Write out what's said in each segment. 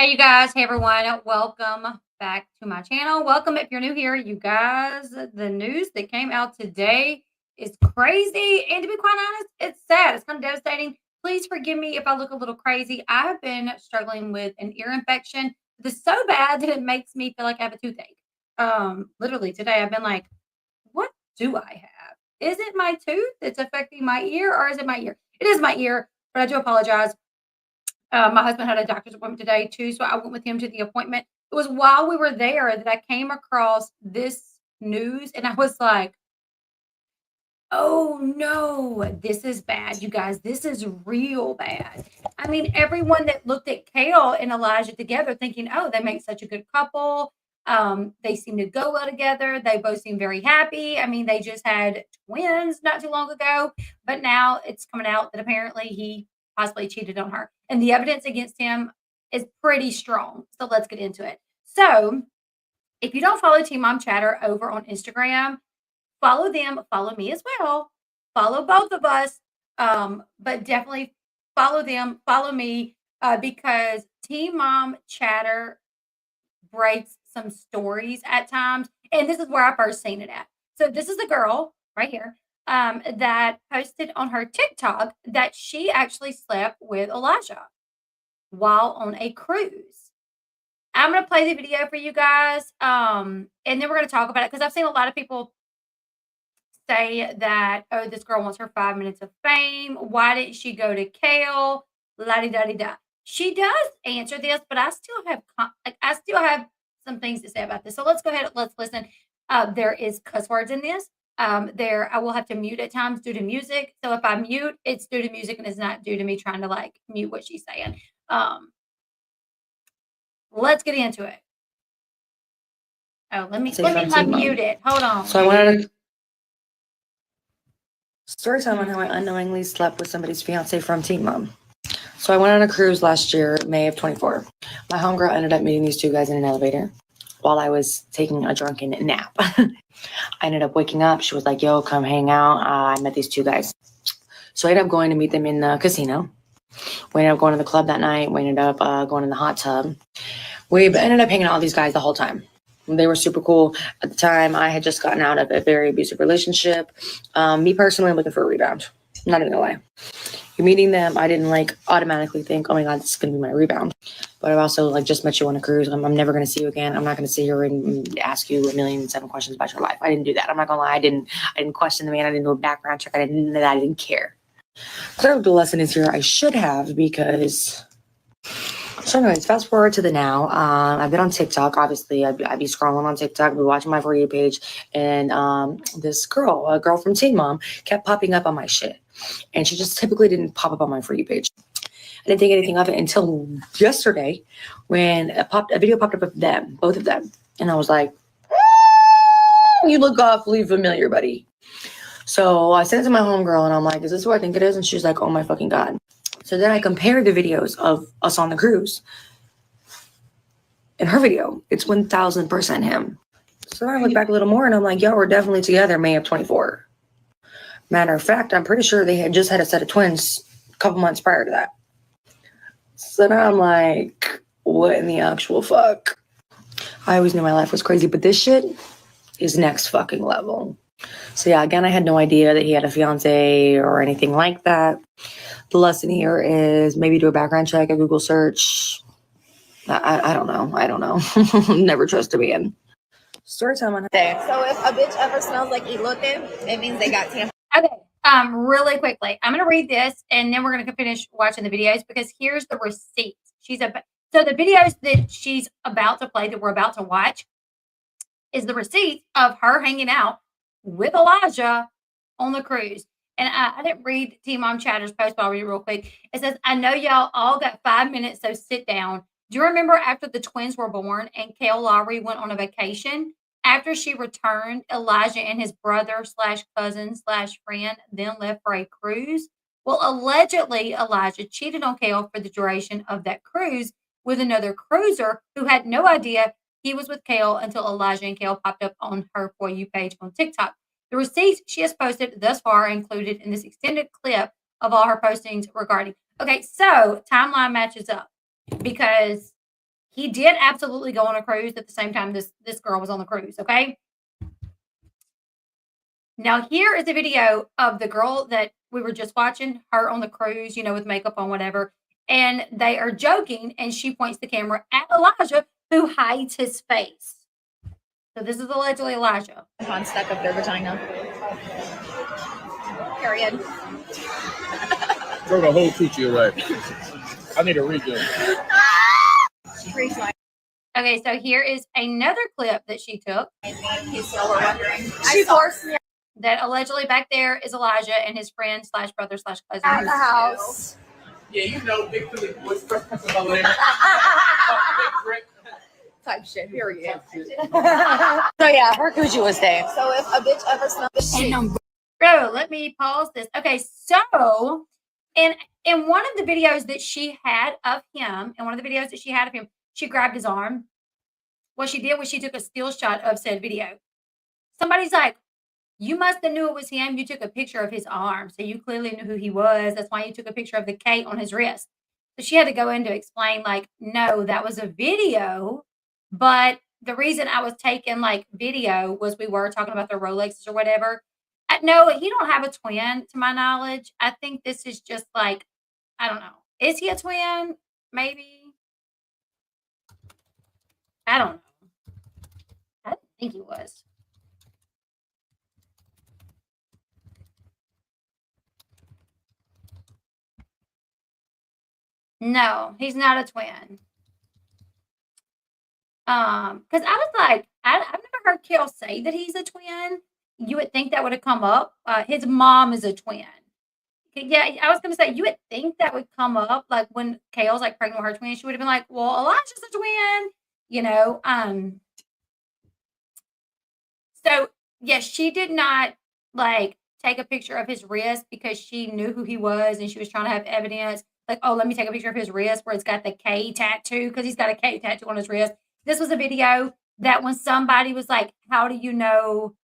Hey, you guys. Hey, everyone. Welcome back to my channel. Welcome if you're new here, you guys. The news that came out today is crazy. And to be quite honest, it's sad. It's kind of devastating. Please forgive me if I look a little crazy. I have been struggling with an ear infection that's so bad that it makes me feel like I have a toothache. Literally today I've been like, what do I have? Is it my tooth that's affecting my ear or is it my ear? It is my ear, but I do apologize. My husband had a doctor's appointment today too, so I went with him to the appointment. It was while we were there that I came across this news, and I was like, "Oh no, this is bad, you guys. This is real bad." I mean, everyone that looked at Kail and Elijah together, thinking, "Oh, they make such a good couple. They seem to go well together. They both seem very happy. I mean, they just had twins not too long ago, but now it's coming out that apparently he possibly cheated on her, and the evidence against him is pretty strong. So let's get into it. So, if you don't follow Team Mom Chatter over on Instagram, follow them, follow me as well. Follow both of us. But definitely follow them, follow me, because Team Mom Chatter breaks some stories at times. And this is where I first seen it at. So this is a girl right here that posted on her TikTok that she actually slept with Elijah while on a cruise. I'm going to play the video for you guys. And then we're going to talk about it because I've seen a lot of people say that, oh, this girl wants her 5 minutes of fame. Why didn't she go to Kail? La di da di da. She does answer this, but I still have some things to say about this. So let's go ahead. Let's listen. There is cuss words in this. I will have to mute at times due to music. So if I mute, it's due to music and it's not due to me trying to like mute what she's saying. Let's get into it. Oh, let me unmute it. Hold on. So I wanted to story time on how I unknowingly slept with somebody's fiance from Teen Mom. So I went on a cruise last year, May of 24. My homegirl ended up meeting these two guys in an elevator while I was taking a drunken nap. I ended up waking up. She was like, yo, come hang out. I met these two guys. So I ended up going to meet them in the casino. We ended up going to the club that night. We ended up going in the hot tub. We ended up hanging out with these guys the whole time. They were super cool. At the time, I had just gotten out of a very abusive relationship. Me personally, I'm looking for a rebound. I'm not even gonna lie. You're meeting them, I didn't like automatically think, oh my God, this is gonna be my rebound. But I've also like just met you on a cruise. I'm never gonna see you again. I'm not gonna sit here and ask you 1,000,007 questions about your life. I didn't do that. I'm not gonna lie. I didn't question the man. I didn't do a background check. I didn't care. Clearly, the lesson is here. I should have because. So anyways, fast forward to the now. I've been on TikTok. Obviously, I'd be scrolling on TikTok, I'd be watching my For You page, and this girl, a girl from Teen Mom, kept popping up on my shit. And she just typically didn't pop up on my For You page. I didn't think anything of it until yesterday when a video popped up of them, both of them. And I was like, you look awfully familiar, buddy. So I sent it to my homegirl, and I'm like, is this who I think it is? And she's like, oh my fucking God. So then I compared the videos of us on the cruise. In her video, it's 1,000% him. So then I look back a little more and I'm like, yo, we're definitely together May of 24. Matter of fact, I'm pretty sure they had just had a set of twins a couple months prior to that. So now I'm like, what in the actual fuck? I always knew my life was crazy, but this shit is next fucking level. So yeah, again, I had no idea that he had a fiance or anything like that. The lesson here is maybe do a background check, a Google search. I don't know. Never trust a man. Story time on there. So if a bitch ever smells like elote, it means they got tampered. Okay. Really quickly, I'm gonna read this and then we're gonna finish watching the videos because here's the receipts. So the videos that she's about to play that we're about to watch is the receipt of her hanging out with Elijah on the cruise. And I didn't read Team Mom Chatter's post, but I'll read it real quick. It says, I know y'all all got 5 minutes, so sit down. Do you remember after the twins were born and Kail Lowry went on a vacation? After she returned, Elijah and his brother/cousin/friend then left for a cruise. Well, allegedly, Elijah cheated on Kail for the duration of that cruise with another cruiser who had no idea he was with Kail until Elijah and Kail popped up on her For You page on TikTok. The receipts she has posted thus far are included in this extended clip of all her postings regarding. Okay, so timeline matches up because He did absolutely go on a cruise at the same time this girl was on the cruise, okay? Now, here is a video of the girl that we were just watching, her on the cruise, with makeup on, whatever. And they are joking, and she points the camera at Elijah, who hides his face. So this is allegedly Elijah. Tampon stuck up their vagina. Period. Throw the whole coochie away. I need a redo. Okay, so here is another clip that she took. He's still wondering. She forced me That allegedly back there is Elijah and his friend slash brother slash cousin. at the house. Yeah, you know, big Philly boys, first person over there. Type shit. Period. So yeah, her coochie was there. So if a bitch ever smells shit, Bro, let me pause this. Okay, so in one of the videos that she had of him, she grabbed his arm. What she did was she took a still shot of said video. Somebody's like, you must have knew it was him. You took a picture of his arm. So you clearly knew who he was. That's why you took a picture of the K on his wrist. So she had to go in to explain, like, no, that was a video. But the reason I was taking video was we were talking about the Rolexes or whatever. No, he don't have a twin to my knowledge. I think this is just I don't know. Is he a twin? Maybe. I don't know. I didn't think he was. No, he's not a twin. Because I was like, I've never heard Kail say that he's a twin. You would think that would have come up. His mom is a twin. Yeah, I was gonna say you would think that would come up, like when Kail's pregnant with her twin, she would have been like, "Well, Elijah's a twin," So yes, she did not take a picture of his wrist because she knew who he was and she was trying to have evidence. Like, oh, let me take a picture of his wrist where it's got the K tattoo because he's got a K tattoo on his wrist. This was a video that when somebody was like, "How do you know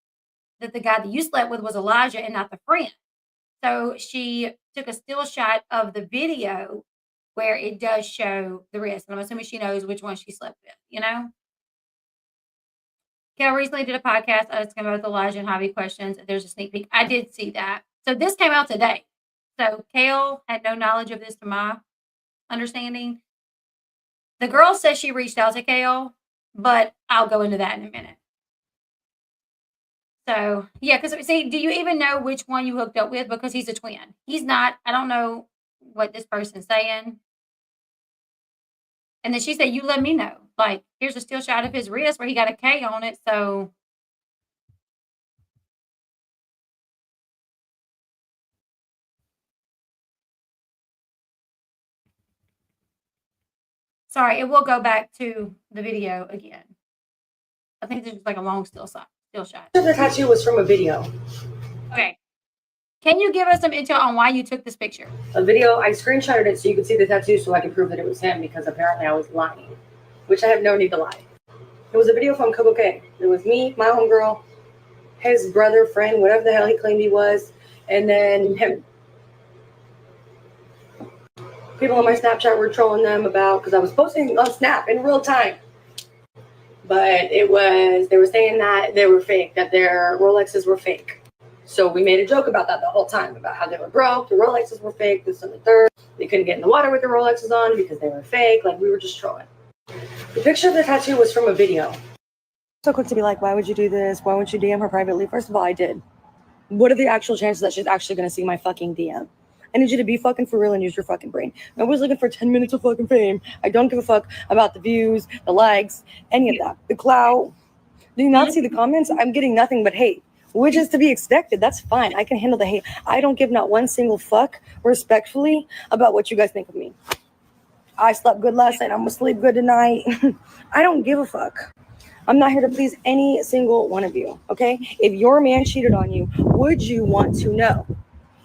that the guy that you slept with was Elijah and not the friend?" So she took a still shot of the video where it does show the wrist. And I'm assuming she knows which one she slept with, Kail recently did a podcast asking about Elijah and hobby questions. There's a sneak peek. I did see that. So this came out today. So Kail had no knowledge of this to my understanding. The girl says she reached out to Kail, but I'll go into that in a minute. So, yeah, because see, do you even know which one you hooked up with? Because he's a twin. He's not. I don't know what this person's saying. And then she said, you let me know. Here's a still shot of his wrist where he got a K on it. So, sorry, it will go back to the video again. I think this is a long still shot. The tattoo was from a video. Okay. Can you give us some intel on why you took this picture? A video, I screenshotted it so you could see the tattoo so I could prove that it was him because apparently I was lying, which I have no need to lie. It was a video from Kobo K. It was me, my homegirl, his brother, friend, whatever the hell he claimed he was, and then him. People on my Snapchat were trolling them about, because I was posting on Snap in real time. But they were saying that they were fake, that their Rolexes were fake. So we made a joke about that the whole time, about how they were broke, the Rolexes were fake, this and the third. They couldn't get in the water with the Rolexes on because they were fake. We were just trolling. The picture of the tattoo was from a video. So quick to be like, why would you do this? Why wouldn't you DM her privately? First of all, I did. What are the actual chances that she's actually going to see my fucking DM? I need you to be fucking for real and use your fucking brain. Nobody's looking for 10 minutes of fucking fame. I don't give a fuck about the views, the likes, any of that. The clout. Do you not see the comments? I'm getting nothing but hate, which is to be expected. That's fine. I can handle the hate. I don't give not one single fuck, respectfully, about what you guys think of me. I slept good last night. I'm going to sleep good tonight. I don't give a fuck. I'm not here to please any single one of you, okay? If your man cheated on you, would you want to know?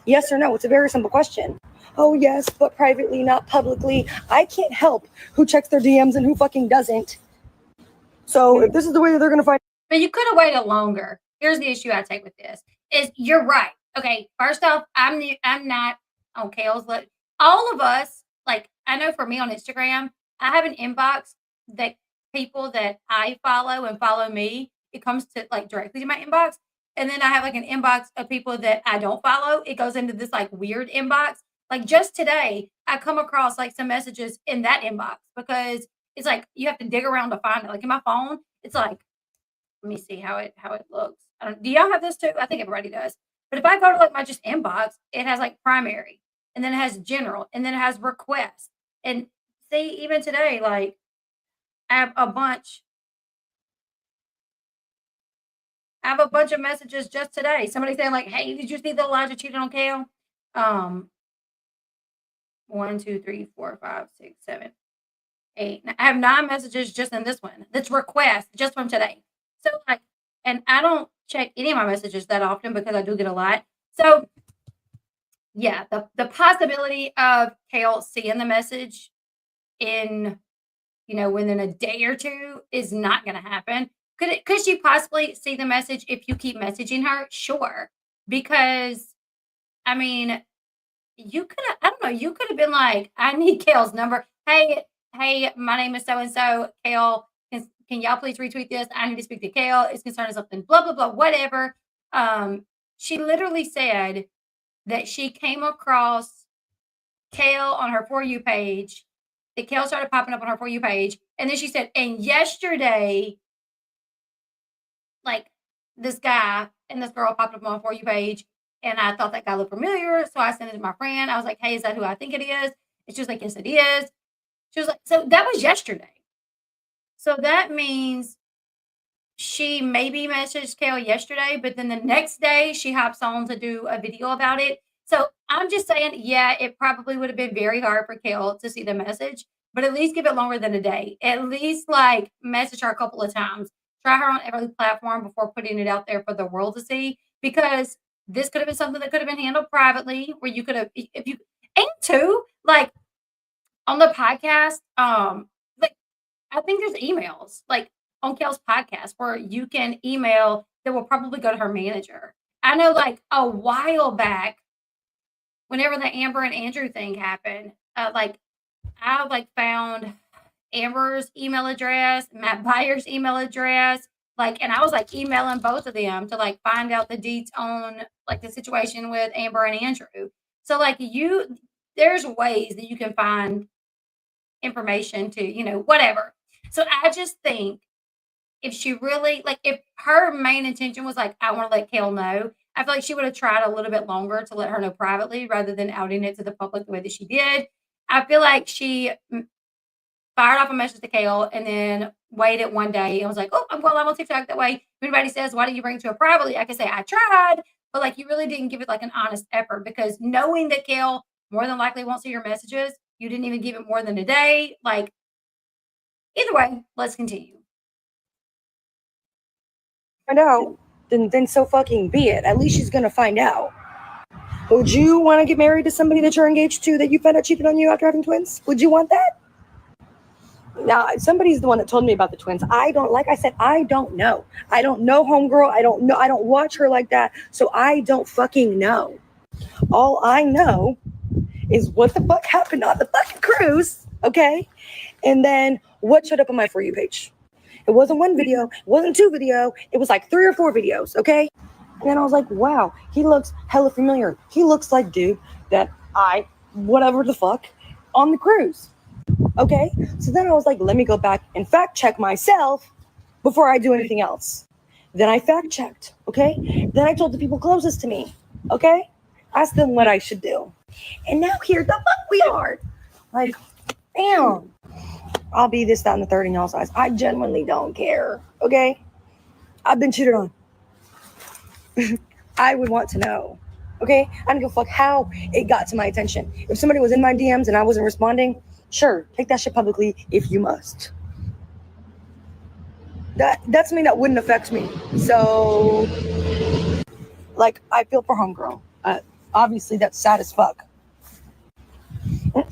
Yes or no? It's a very simple question. Oh, yes, but privately, not publicly. I can't help who checks their DMs and who fucking doesn't. So if this is the way that they're going to find... But you could have waited longer. Here's the issue I take with this. Is you're right. Okay, first off, I'm not on Kail's list. All of us, I know for me on Instagram, I have an inbox that people that I follow and follow me, it comes to like directly to my inbox. And then I have like an inbox of people that I don't follow. It goes into this like weird inbox. Like just today, I come across like some messages in that inbox because it's like you have to dig around to find it. Like in my phone, it's like, let me see how it looks. Do y'all have this too? I think everybody does. But if I go to like my just inbox, it has like primary, and then it has general, and then it has requests. And see, even today, like I have a bunch. I have a bunch of messages just today. Somebody saying like, "Hey, did you see that Elijah cheated on Kail?" Um, 1, 2, 3, 4, 5, 6, 7, 8. I have 9 messages just in this one. That's request just from today. So like, and I don't check any of my messages that often because I do get a lot. So yeah, the possibility of Kail seeing the message in, within a day or two is not going to happen. Could she possibly see the message if you keep messaging her? Sure, because I mean, you could have. I don't know. You could have been like, I need Kail's number. Hey, my name is so and so. Kail, can y'all please retweet this? I need to speak to Kail. It's concerning something. Blah blah blah. Whatever. She literally said that she came across Kail on her For You page. That Kail started popping up on her For You page. And then she said, and yesterday, like this guy and this girl popped up on my For You page. And I thought that guy looked familiar. So I sent it to my friend. I was like, hey, is that who I think it is? And she was like, yes, it is. She was like, so that was yesterday. So that means she maybe messaged Kail yesterday, but then the next day she hops on to do a video about it. So I'm just saying, yeah, it probably would have been very hard for Kail to see the message, but at least give it longer than a day. At least like message her a couple of times. Try her on every platform before putting it out there for the world to see, because this could have been something that could have been handled privately, where you could have, if you, and two, like on the podcast, like I think there's emails like on Kail's podcast where you can email that will probably go to her manager. I know like a while back, whenever the Amber and Andrew thing happened, like I like found Amber's email address, Matt Byers' email address, like, and I was like emailing both of them to like find out the deets on like the situation with Amber and Andrew. So like there's ways that you can find information to, whatever. So I just think if she really like if her main intention was like, I want to let Kail know, I feel like she would have tried a little bit longer to let her know privately rather than outing it to the public the way that she did. I feel like she fired off a message to Kail and then waited one day and was like, oh, I'm on TikTok that way. If anybody says, why didn't you bring it to her privately? I can say I tried, but like you really didn't give it like an honest effort, because knowing that Kail more than likely won't see your messages, you didn't even give it more than a day. Like either way, let's continue. Find out, then so fucking be it. At least she's gonna find out. Would you want to get married to somebody that you're engaged to that you found out cheated on you after having twins? Would you want that? Now, somebody's the one that told me about the twins. I don't, like I said, I don't know. I don't know homegirl. I don't know. I don't watch her like that. So I don't fucking know. All I know is what the fuck happened on the fucking cruise. Okay. And then what showed up on my For You page. It wasn't one video. It wasn't 2 video. It was like 3 or 4 videos. Okay. And then I was like, wow, he looks hella familiar. He looks like dude that whatever the fuck, on the cruise. Okay, so then I was like, let me go back and fact check myself before I do anything else. Then I fact checked, okay? Then I told the people closest to me, okay? Asked them what I should do. And now here the fuck we are. Like, damn. I'll be this, that, and the third in y'all's eyes. I genuinely don't care, okay? I've been cheated on. I would want to know, okay? I don't give a fuck how it got to my attention. If somebody was in my DMs and I wasn't responding, sure, take that shit publicly if you must. That's something that wouldn't affect me. So, like, I feel for homegirl. Obviously, that's sad as fuck.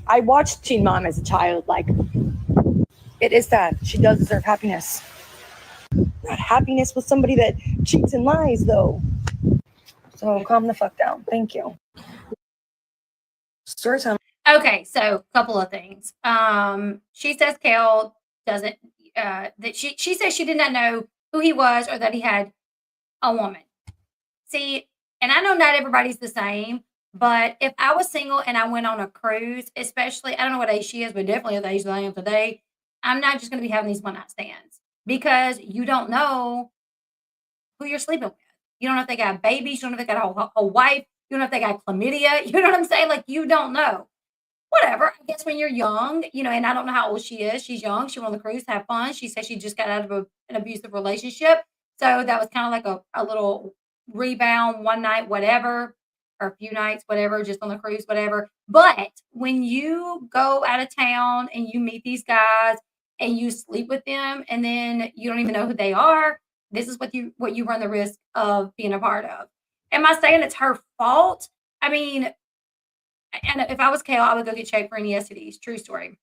I watched Teen Mom as a child. Like, it is sad. She does deserve happiness. Not happiness with somebody that cheats and lies, though. So calm the fuck down. Thank you. Story time. Okay, so a couple of things. She says Kail doesn't, that she says she did not know who he was or that he had a woman. See, and I know not everybody's the same, but if I was single and I went on a cruise, especially, I don't know what age she is, but definitely at the age that I am today, I'm not just going to be having these one night stands because you don't know who you're sleeping with. You don't know if they got babies. You don't know if they got a wife. You don't know if they got chlamydia. You know what I'm saying? Like, you don't know. Whatever. I guess when you're young, and I don't know how old she is. She's young. She went on the cruise to have fun. She said she just got out of an abusive relationship. So that was kind of like a little rebound, one night, whatever, or a few nights, whatever, just on the cruise, whatever. But when you go out of town and you meet these guys and you sleep with them and then you don't even know who they are, this is what you run the risk of being a part of. Am I saying it's her fault? I mean, and if I was Kail, I would go get checked for any STDs. True story.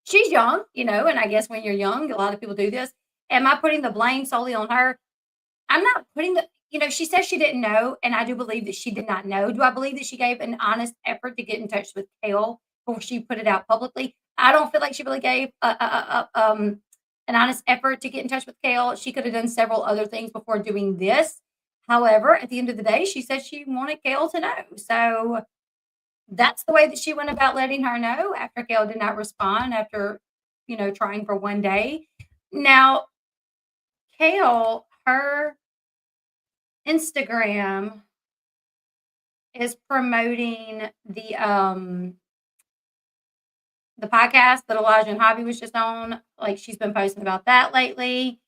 She's young, and I guess when you're young, a lot of people do this. Am I putting the blame solely on her? I'm not putting she says she didn't know, and I do believe that she did not know. Do I believe that she gave an honest effort to get in touch with Kail before she put it out publicly? I don't feel like she really gave an honest effort to get in touch with Kail. She could have done several other things before doing this. However, at the end of the day, she said she wanted Kail to know. So that's the way that she went about letting her know after Kail did not respond after, trying for one day. Now, Kail, her Instagram is promoting the podcast that Elijah and Hobby was just on. Like, she's been posting about that lately.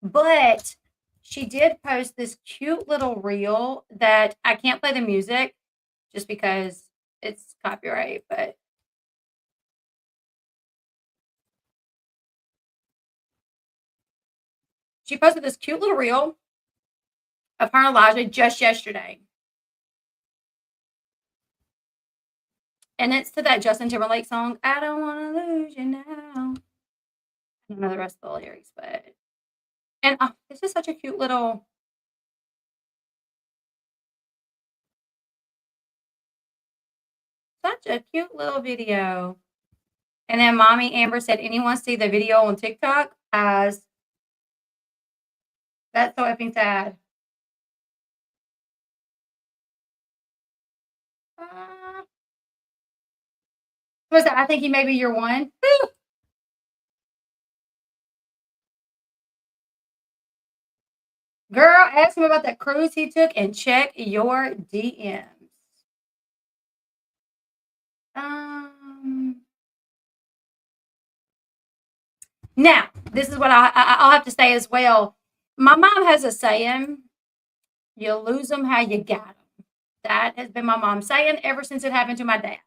But she did post this cute little reel that I can't play the music just because it's copyright, but she posted this cute little reel of her and Elijah just yesterday. And it's to that Justin Timberlake song, I don't want to lose you now. I don't know the rest of the lyrics, but this is such a cute little video. And then Mommy Amber said, anyone see the video on TikTok? As that's so effing sad. Was that? I think he may be your one. Girl, ask him about that cruise he took and check your DMs. Now, this is what I'll have to say as well. My mom has a saying, you lose them how you got them. That has been my mom's saying ever since it happened to my dad.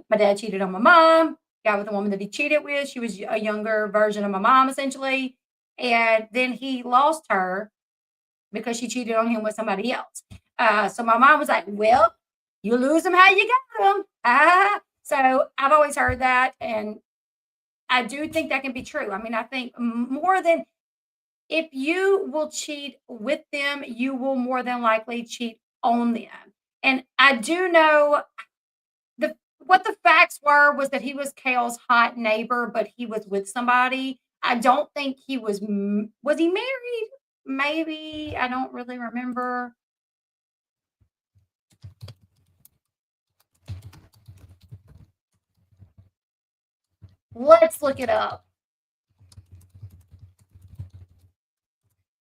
My dad cheated on my mom, got with a woman that he cheated with. She was a younger version of my mom, essentially. And then he lost her because she cheated on him with somebody else. So my mom was like, well, you lose them how you got them. So I've always heard that. And I do think that can be true. I mean, I think more than if you will cheat with them, you will more than likely cheat on them. And I do know what the facts were was that he was Kail's hot neighbor, but he was with somebody. I don't think he was he married? Maybe. I don't really remember. Let's look it up.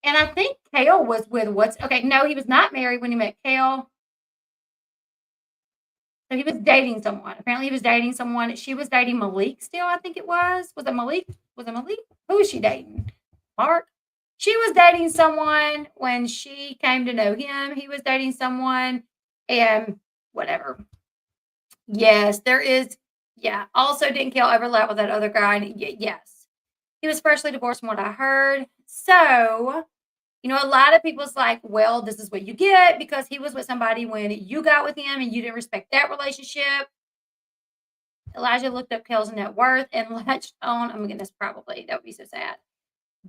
And I think Kail was with no, he was not married when he met Kail. So he was dating someone. Apparently he was dating someone. She was dating Malik still, I think it was. Was it Malik? Who was she dating? Mark? She was dating someone when she came to know him. He was dating someone and whatever. Yes, there is. Yeah. Also, didn't Kail overlap with that other guy? Yes. He was freshly divorced from what I heard. So, a lot of people's like, well, this is what you get because he was with somebody when you got with him and you didn't respect that relationship. Elijah looked up Kail's net worth and latched on. I'm goodness, probably. That would be so sad.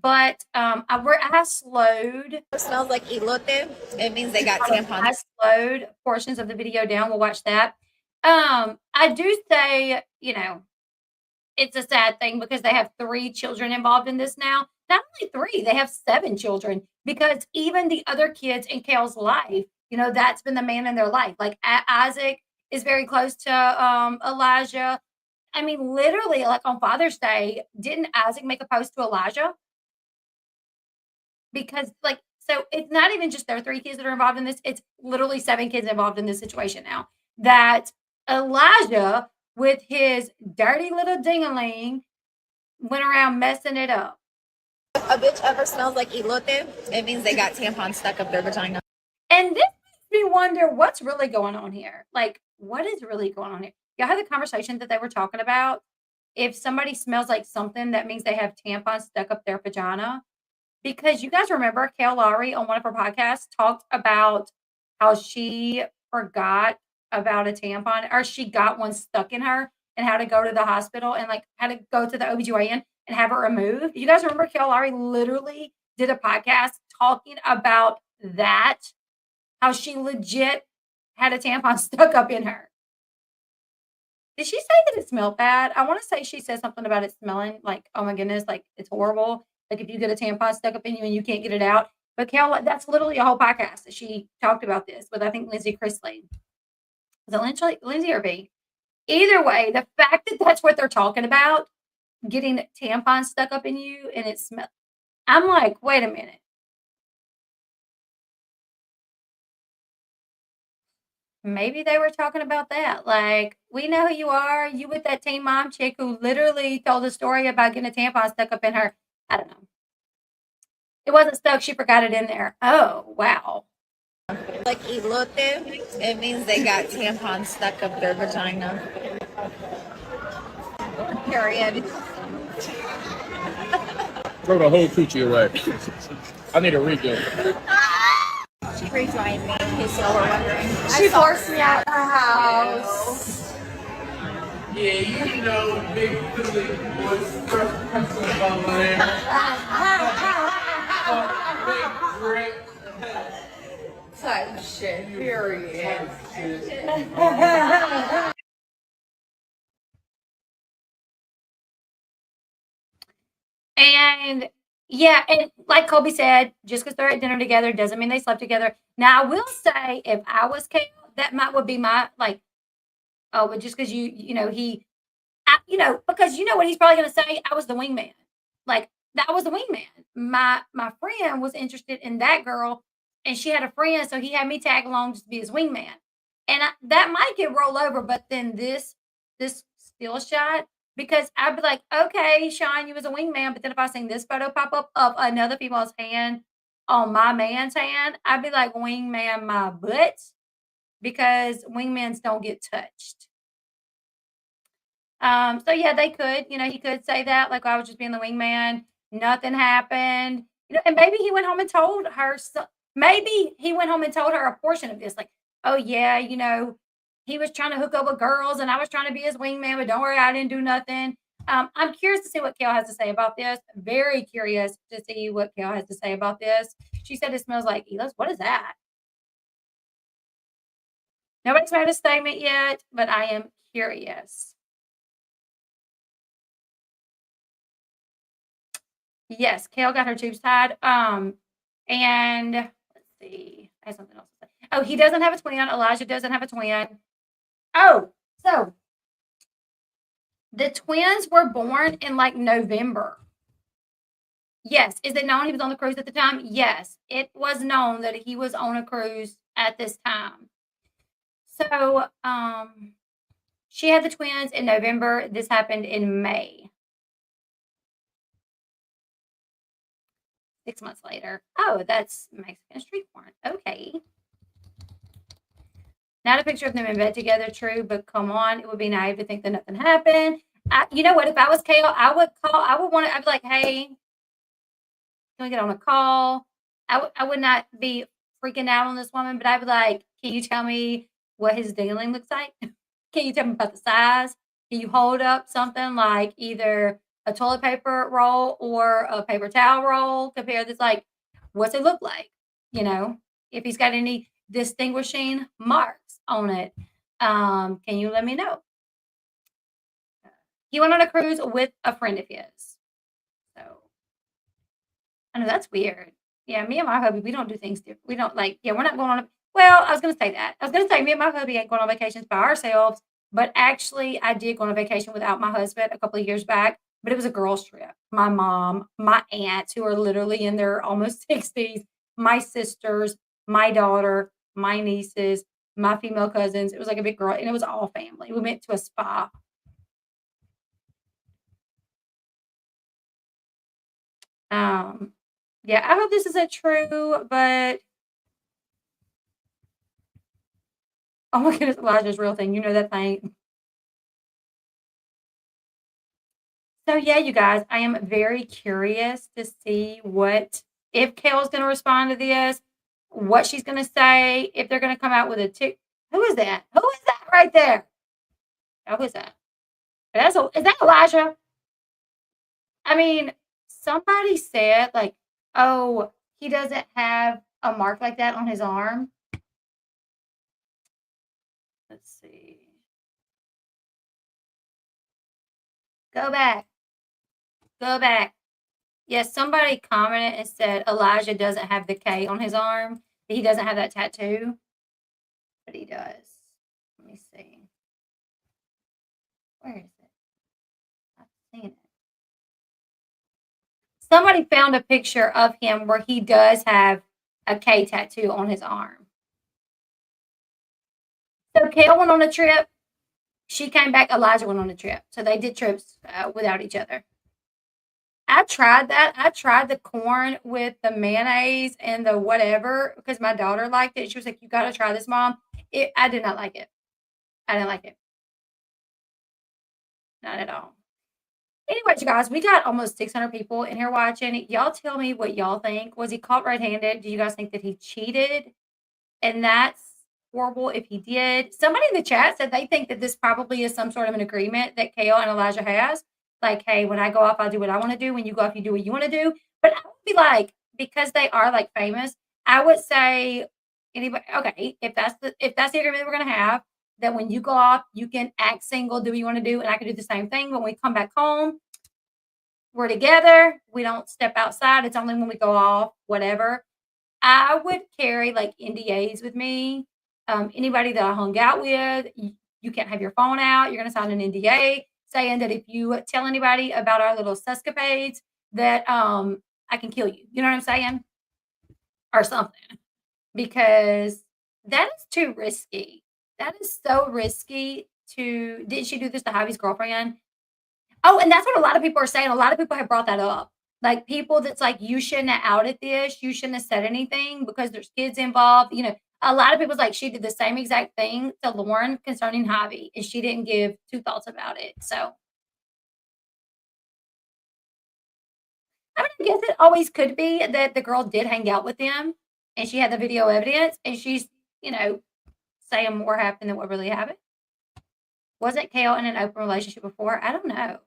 But I slowed. It smells like elote. It means they got tampons. I slowed portions of the video down. We'll watch that. I do say, it's a sad thing because they have 3 children involved in this now. Not only 3, they have 7 children because even the other kids in Kail's life, that's been the man in their life. Like Isaac is very close to Elijah. I mean, literally, like on Father's Day, didn't Isaac make a post to Elijah? Because, like, so it's not even just their 3 kids that are involved in this. It's literally 7 kids involved in this situation now. That Elijah, with his dirty little dingaling, went around messing it up. If a bitch ever smells like elote, it means they got tampons stuck up their vagina. And this makes me wonder what's really going on here. Like, what is really going on here? Y'all had the conversation that they were talking about. If somebody smells like something, that means they have tampons stuck up their vagina. Because you guys remember Kail Lowry on one of her podcasts talked about how she forgot about a tampon or she got one stuck in her and how to go to the hospital and like how to go to the OBGYN and have it removed. You guys remember Kail Lowry literally did a podcast talking about that, how she legit had a tampon stuck up in her. Did she say that it smelled bad? I want to say she said something about it smelling like, oh my goodness, like it's horrible. Like if you get a tampon stuck up in you and you can't get it out. But Kail, that's literally a whole podcast that she talked about this with, I think, Lindsay Chrisley. Was it Lindsay or B? Either way, the fact that that's what they're talking about, getting tampons stuck up in you and it smells. I'm like, wait a minute. Maybe they were talking about that. Like, we know who you are. You with that teen mom chick who literally told a story about getting a tampon stuck up in her. I don't know. It wasn't stuck. She forgot it in there. Oh, wow. Like elote, it means they got tampons stuck up their vagina. Period. Throw the whole coochie away. I need a redo. She rejoined me, in case y'all were wondering. She forced me out her house. Yeah, you know, big Philly was first on there. Big grip. Type shit, period. And yeah, and like Colby said, just because they're at dinner together doesn't mean they slept together. Now, I will say, if I was Kail, that would be my like, oh, but just because because you know what he's probably going to say, I was the wingman. Like that was the wingman. My friend was interested in that girl, and she had a friend, so he had me tag along just to be his wingman. And that might get rolled over, but then this still shot. Because I'd be like, okay, Sean, you was a wingman. But then if I seen this photo pop up of another female's hand on my man's hand, I'd be like, wingman my butt. Because wingmans don't get touched. So yeah, they could, he could say that, like I was just being the wingman, nothing happened. And maybe he went home and told her maybe he went home and told her a portion of this, like, oh yeah, he was trying to hook up with girls and I was trying to be his wingman, but don't worry, I didn't do nothing. I'm curious to see what Kail has to say about this. Very curious to see what Kail has to say about this. She said it smells like Elos. What is that? Nobody's made a statement yet, but I am curious. Yes, Kail got her tubes tied. And let's see. I have something else to say. Oh, he doesn't have a twin. Elijah doesn't have a twin. Oh, so the twins were born in like November. Yes. Is it known he was on the cruise at the time? Yes. It was known that he was on a cruise at this time. So she had the twins in November. This happened in May. 6 months later. Oh, that's Mexican street porn. Okay. Not a picture of them in bed together, true, but come on, it would be naive to think that nothing happened. You know what? If I was Kail, I would I'd be like, hey, can we get on a call? I would not be freaking out on this woman, but I'd be like, can you tell me what his dealing looks like? Can you tell me about the size? Can you hold up something like either a toilet paper roll or a paper towel roll? Compare this, like, what's it look like? If he's got any distinguishing marks on it. Can you let me know? He went on a cruise with a friend of his. So I know that's weird. Yeah, me and my hubby, we don't do things different. We don't like, yeah, we're not going on. Well, I was going to say that. I was going to say me and my hubby ain't going on vacations by ourselves, but actually, I did go on a vacation without my husband a couple of years back, but it was a girls' trip. My mom, my aunts, who are literally in their almost 60s, my sisters, my daughter, my nieces, my female cousins. It was like a big girl, and it was all family. We went to a spa. Um, yeah, I hope this isn't true, but oh my goodness, Elijah's real thing. You know that thing. So yeah, you guys, I am very curious to see what if Kale's going to respond to this, what she's going to say, if they're going to come out with a tick. Who is that? Who is that right there? Oh, who is that? Is that Elijah? I mean, somebody said like, oh, he doesn't have a mark like that on his arm. Let's see. Go back. Go back. Yes, somebody commented and said Elijah doesn't have the K on his arm. He doesn't have that tattoo, but he does. Let me see. Where is it? I've seen it. Somebody found a picture of him where he does have a K tattoo on his arm. So Kale went on a trip. She came back. Elijah went on a trip. So they did trips without each other. I tried that. I tried the corn with the mayonnaise and the whatever because my daughter liked it. She was like, "You got to try this, Mom." I did not like it. I didn't like it. Not at all. Anyways, you guys, we got almost 600 people in here watching. Y'all tell me what y'all think. Was he caught red-handed? Do you guys think that he cheated? And that's horrible if he did. Somebody in the chat said they think that this probably is some sort of an agreement that Kale and Elijah has. Like, hey, when I go off, I do what I want to do. When you go off, you do what you want to do. But I would be like, because they are like famous, I would say anybody, okay, if that's the agreement we're gonna have, that when you go off, you can act single, do what you want to do, and I can do the same thing. When we come back home, we're together. We don't step outside. It's only when we go off, whatever. I would carry like NDAs with me. Anybody that I hung out with, you can't have your phone out. You're going to sign an NDA saying that if you tell anybody about our little sescapades, that I can kill you. You know what I'm saying? Or something. Because that is too risky. That is so risky to. Didn't she do this to Javi's girlfriend? Oh, and that's what a lot of people are saying. A lot of people have brought that up. Like people that's like, you shouldn't have outed this. You shouldn't have said anything because there's kids involved. You know, a lot of people's like, she did the same exact thing to Lauren concerning Javi, and she didn't give two thoughts about it. So, I mean, I guess it always could be that the girl did hang out with him and she had the video evidence and she's, you know, saying more happened than what really happened. Wasn't Kale in an open relationship before? I don't know.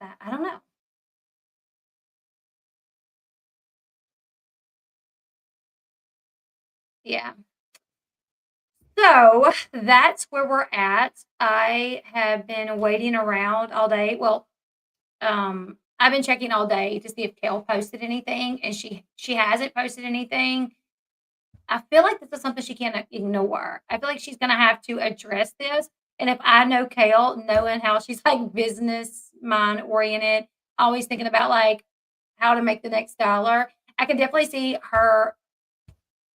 I don't know. Yeah. So that's where we're at. I have been waiting around all day. Well, I've been checking all day to see if Kale posted anything, and she hasn't posted anything. I feel like this is something she can't ignore. I feel like she's gonna have to address this. And if I know Kale, knowing how she's like business mind oriented, always thinking about like how to make the next dollar, I can definitely see her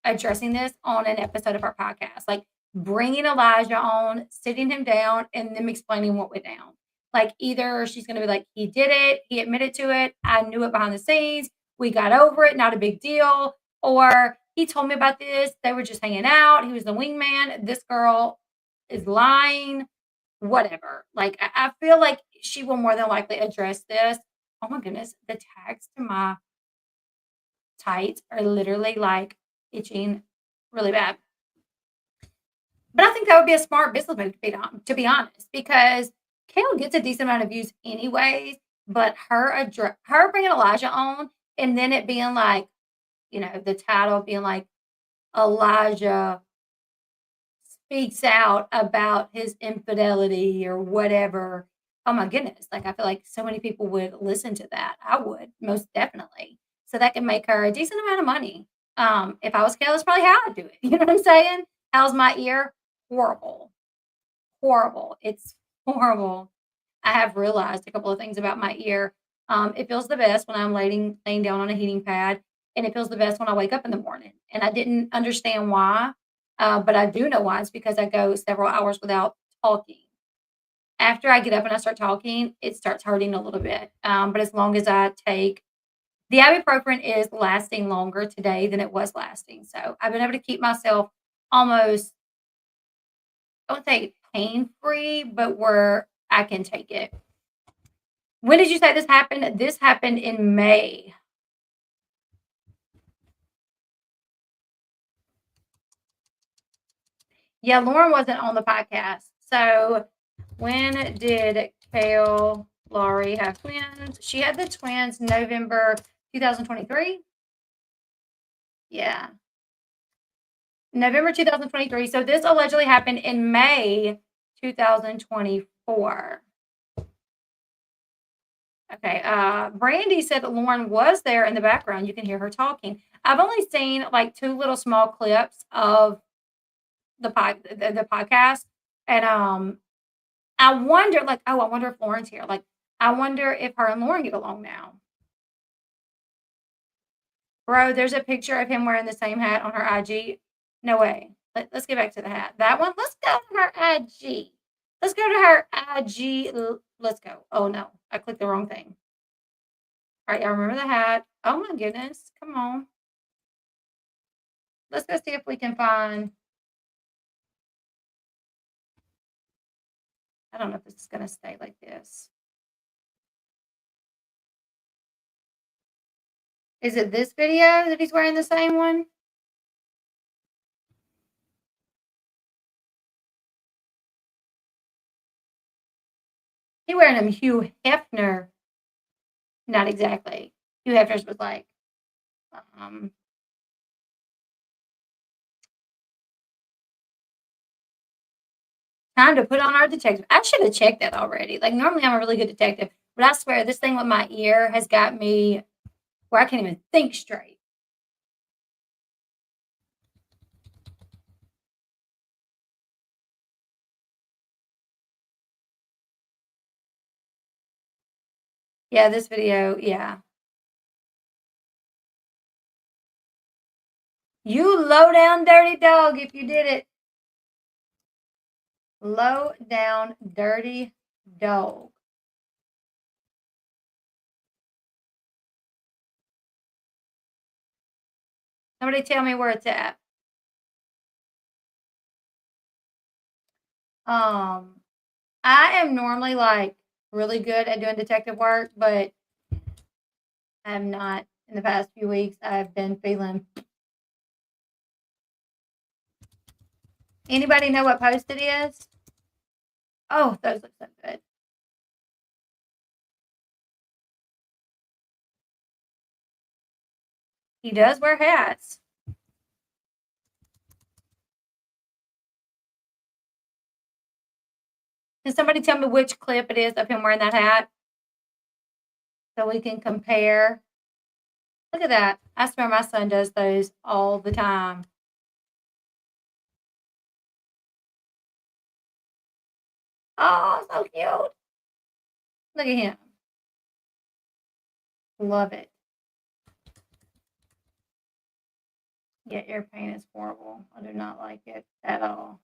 addressing this on an episode of our podcast, like bringing Elijah on, sitting him down, and them explaining what went down. Like either she's going to be like, he did it, he admitted to it, I knew it behind the scenes, we got over it, not a big deal, or he told me about this, they were just hanging out, he was the wingman, this girl is lying, whatever. Like I feel like she will more than likely address this. Oh my goodness, the tags to my tights are literally like itching really bad. But I think that would be a smart business move to be honest, because Kale gets a decent amount of views anyways. But her bringing Elijah on, and then it being like, you know, the title being like Elijah speaks out about his infidelity or whatever, oh my goodness, like, I feel like so many people would listen to that. I would, most definitely. So that can make her a decent amount of money. If I was Kail, that's probably how I'd do it. You know what I'm saying? How's my ear? Horrible. Horrible. It's horrible. I have realized a couple of things about my ear. It feels the best when I'm laying down on a heating pad, and it feels the best when I wake up in the morning. And I didn't understand why, but I do know why. It's because I go several hours without talking. After I get up and I start talking, it starts hurting a little bit. But as long as I take the ibuprofen is lasting longer today than it was lasting. So I've been able to keep myself almost, I won't say pain free, but where I can take it. When did you say this happened? This happened in May. Yeah, Lauren wasn't on the podcast. So when did Kail Lowry have twins? She had the twins November 2023. Yeah. November 2023. So this allegedly happened in May 2024. Okay. Brandy said that Lauren was there in the background. You can hear her talking. I've only seen like 2 little small clips of the podcast, and I wonder, like, oh, I wonder if Lauren's here. Like, I wonder if her and Lauren get along now. Bro, there's a picture of him wearing the same hat on her IG. No way. Let's get back to the hat. That one. Let's go to her IG. Let's go to her IG. Let's go. Oh no, I clicked the wrong thing. All right, y'all remember the hat? Oh my goodness. Come on. Let's go see if we can find. I don't know if this is gonna stay like this. Is it this video that he's wearing the same one? He wearing them Hugh Hefner. Not exactly. Hugh Hefner's was like, um, time to put on our detective. I should have checked that already. Like, normally I'm a really good detective, but I swear this thing with my ear has got me where I can't even think straight. Yeah, this video, yeah. You low down dirty dog if you did it. Low down dirty dog. Somebody tell me where it's at. I am normally like really good at doing detective work, but I have not in the past few weeks. I've been feeling. Anybody know what post it is? Oh, those look so good. He does wear hats. Can somebody tell me which clip it is of him wearing that hat? So we can compare. Look at that. I swear my son does those all the time. Oh, so cute. Look at him. Love it. Yeah, ear pain is horrible. I do not like it at all.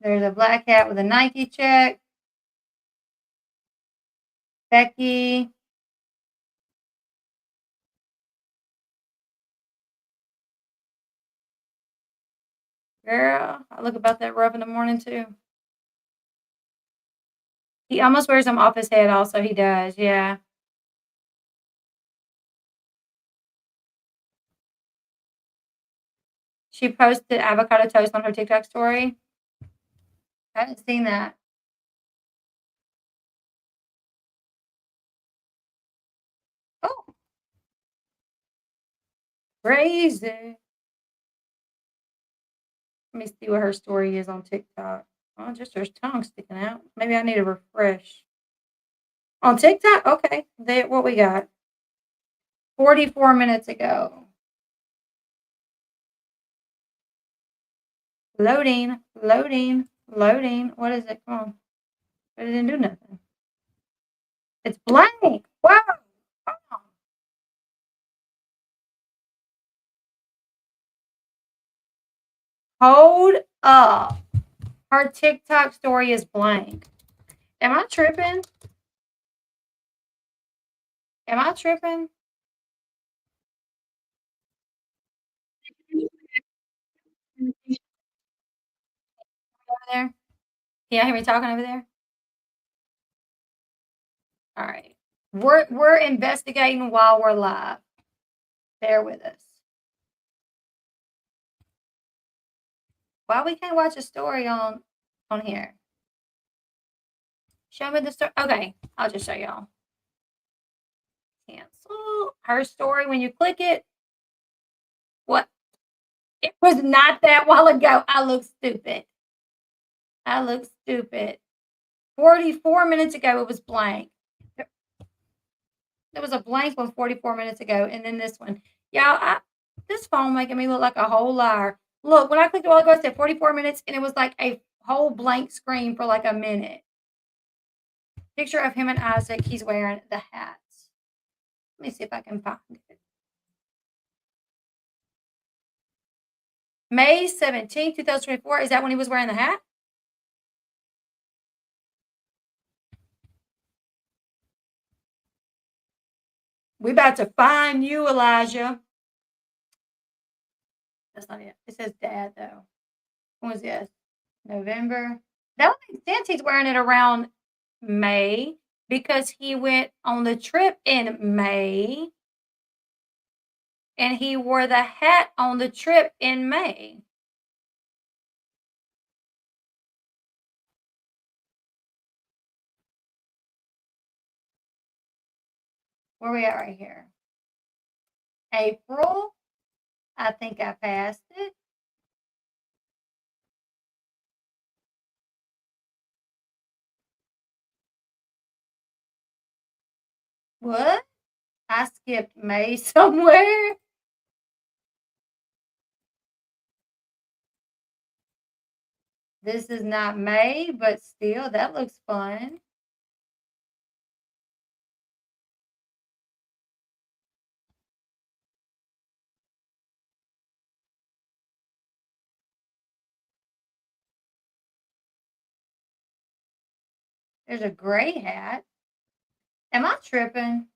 There's a black hat with a Nike check. Becky. Girl, I look about that rough in the morning too. He almost wears them off his head also. He does, yeah. She posted avocado toast on her TikTok story. I haven't seen that. Oh, crazy. Let me see what her story is on TikTok. Oh, just her tongue sticking out. Maybe I need a refresh. On TikTok? Okay. What we got? 44 minutes ago. Loading, loading, loading. What is it? Come on. It didn't do nothing. It's blank. Wow. Come on. Hold up. Her TikTok story is blank. Am I tripping? Am I tripping? Over there? Can y'all hear me talking over there? All right. We're investigating while we're live. Bear with us. Why we can't watch a story on here? Show me the story. Okay, I'll just show y'all. Cancel her story. When you click it, what? It was not that while ago. I look stupid. 44 minutes ago, it was blank. There was a blank one 44 minutes ago, and then this one. Y'all, this phone making me look like a whole liar. Look, when I clicked a while ago, it said 44 minutes, and it was like a whole blank screen for like a minute. Picture of him and Isaac. He's wearing the hats. Let me see if I can find it. May 17th, 2024. Is that when he was wearing the hat? We about to find you, Elijah. That's not it. It says dad, though. When was this? November. That would make sense. He's wearing it around May because he went on the trip in May. And he wore the hat on the trip in May. Where we at right here? April. I think I passed it. What? I skipped May somewhere. This is not May, but still, that looks fun. There's a gray hat. Am I tripping?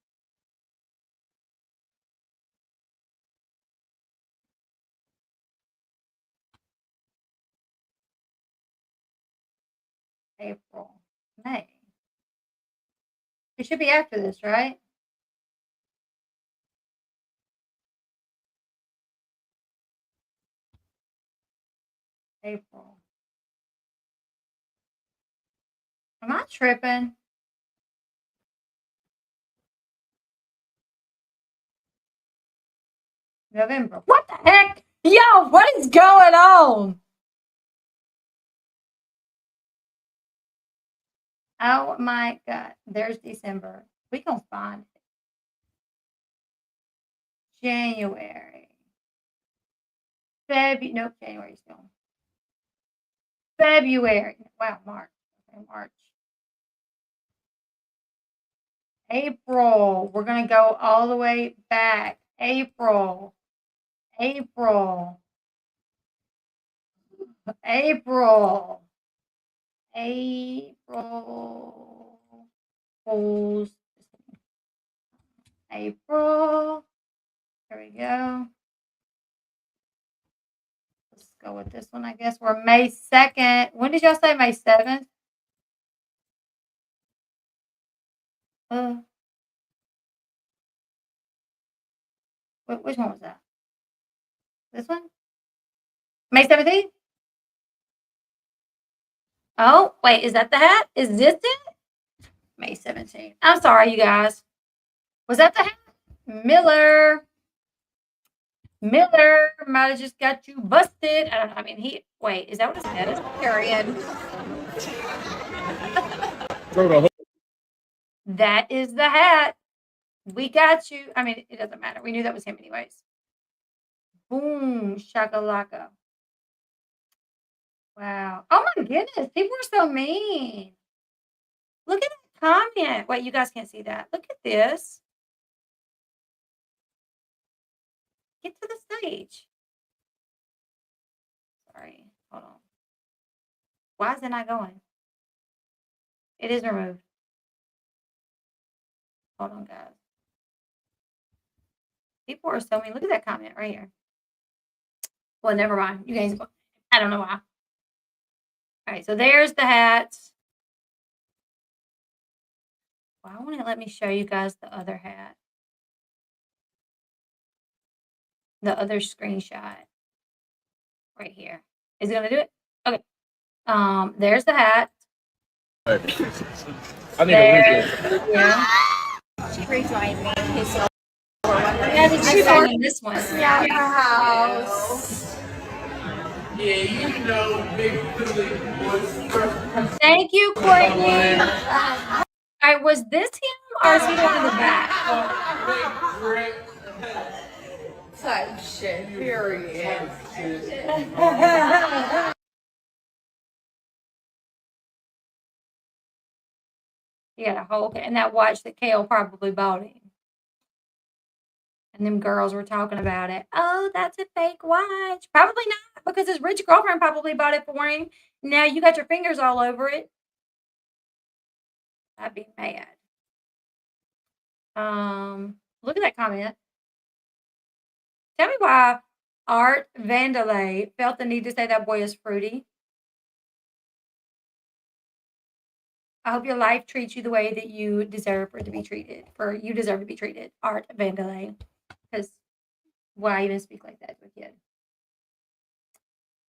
April, May. It should be after this, right? April. Am I tripping? November. What the heck? Yo, what is going on? Oh my God. There's December. We gonna find it. January. Nope, January still. February. Wow, March. Okay, March. April. We're gonna go all the way back. April. April. April. April. Fools. April. There we go. Let's go with this one, I guess. We're May 2nd. When did y'all say May 7th? Which one was that? This one? May 17th? Oh, wait, is that the hat? Is this it? May 17th. I'm sorry, you guys. Was that the hat? Miller might have just got you busted. I don't know. I mean, Wait, is that what it says? Period. Throw the whole That is the hat. We got you. I mean, it doesn't matter. We knew that was him anyways. Boom, shakalaka. Wow. Oh my goodness, people are so mean. Look at that comment. Wait, you guys can't see that. Look at this. Get to the stage. Sorry, hold on. Why is it not going? It is removed. Hold on, guys. People are so mean. Look at that comment right here. Well, never mind. You guys, I don't know why. All right, so there's the hat. Why won't it let me show you guys the other hat? The other screenshot right here. Is it gonna do it? Okay. There's the hat. I need a refill. Yeah. She rejoined me. Okay, so Yeah, did you find in this one? yeah, her house. Yeah, you know, big Philly boys first. Thank you, Courtney. All right, was this him or is he one in the back? Type shit. Period. He had a whole and that watch that Kail probably bought him. And them girls were talking about it. Oh, that's a fake watch. Probably not, because his rich girlfriend probably bought it for him. Now you got your fingers all over it. I'd be mad. Look at that comment. Tell me why Art Vandalay felt the need to say that boy is fruity. I hope your life treats you the way that you deserve for it to be treated. You deserve to be treated, Art Vandalay. Because why even speak like that to a kid?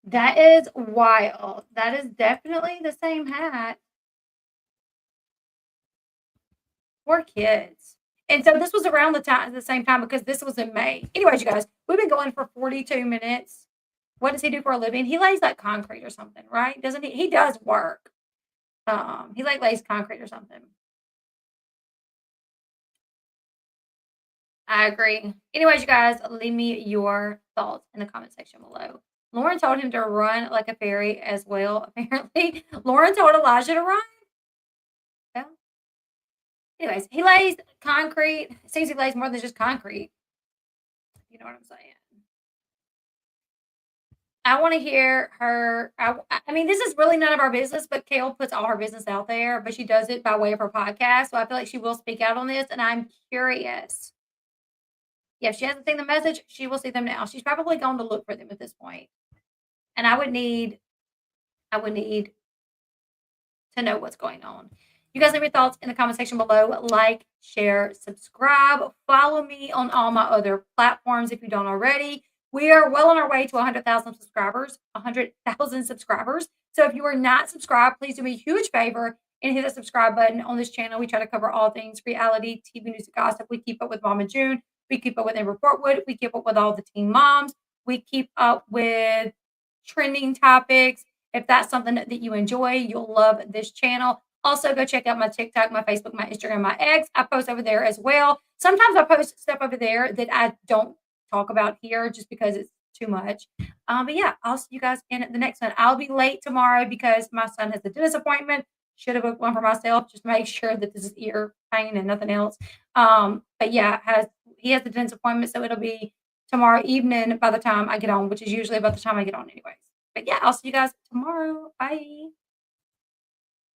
That is wild. That is definitely the same hat. Poor kids. And so this was around the same time because this was in May. Anyways, you guys, we've been going for 42 minutes. What does he do for a living? He lays like concrete or something, right? Doesn't he? He does work. He like lays concrete or something. I agree. Anyways, you guys, leave me your thoughts in the comment section below. Lauren told him to run like a fairy as well, apparently. Lauren told Elijah to run. Well, anyways, he lays concrete. It seems he lays more than just concrete. You know what I'm saying? I want to hear her. I mean, this is really none of our business, but Kail puts all her business out there, but she does it by way of her podcast. So I feel like she will speak out on this, and I'm curious. Yeah, if she hasn't seen the message, she will see them now. She's probably going to look for them at this point. And I would need to know what's going on. You guys leave your thoughts in the comment section below. Like, share, subscribe. Follow me on all my other platforms if you don't already. We are well on our way to 100,000 subscribers. 100,000 subscribers. So if you are not subscribed, please do me a huge favor and hit the subscribe button on this channel. We try to cover all things reality, TV news, and gossip. We keep up with Mama June. We keep up with Amber Portwood. We keep up with all the teen moms. We keep up with trending topics. If that's something that you enjoy, you'll love this channel. Also, go check out my TikTok, my Facebook, my Instagram, my X. I post over there as well. Sometimes I post stuff over there that I don't talk about here just because it's too much. But yeah, I'll see you guys in the next one. I'll be late tomorrow because my son has a dentist appointment. Should have booked one for myself. Just make sure that this is ear pain and nothing else. But yeah, he has the dentist appointment, so it'll be tomorrow evening by the time I get on, which is usually about the time I get on anyways. But yeah, I'll see you guys tomorrow. Bye.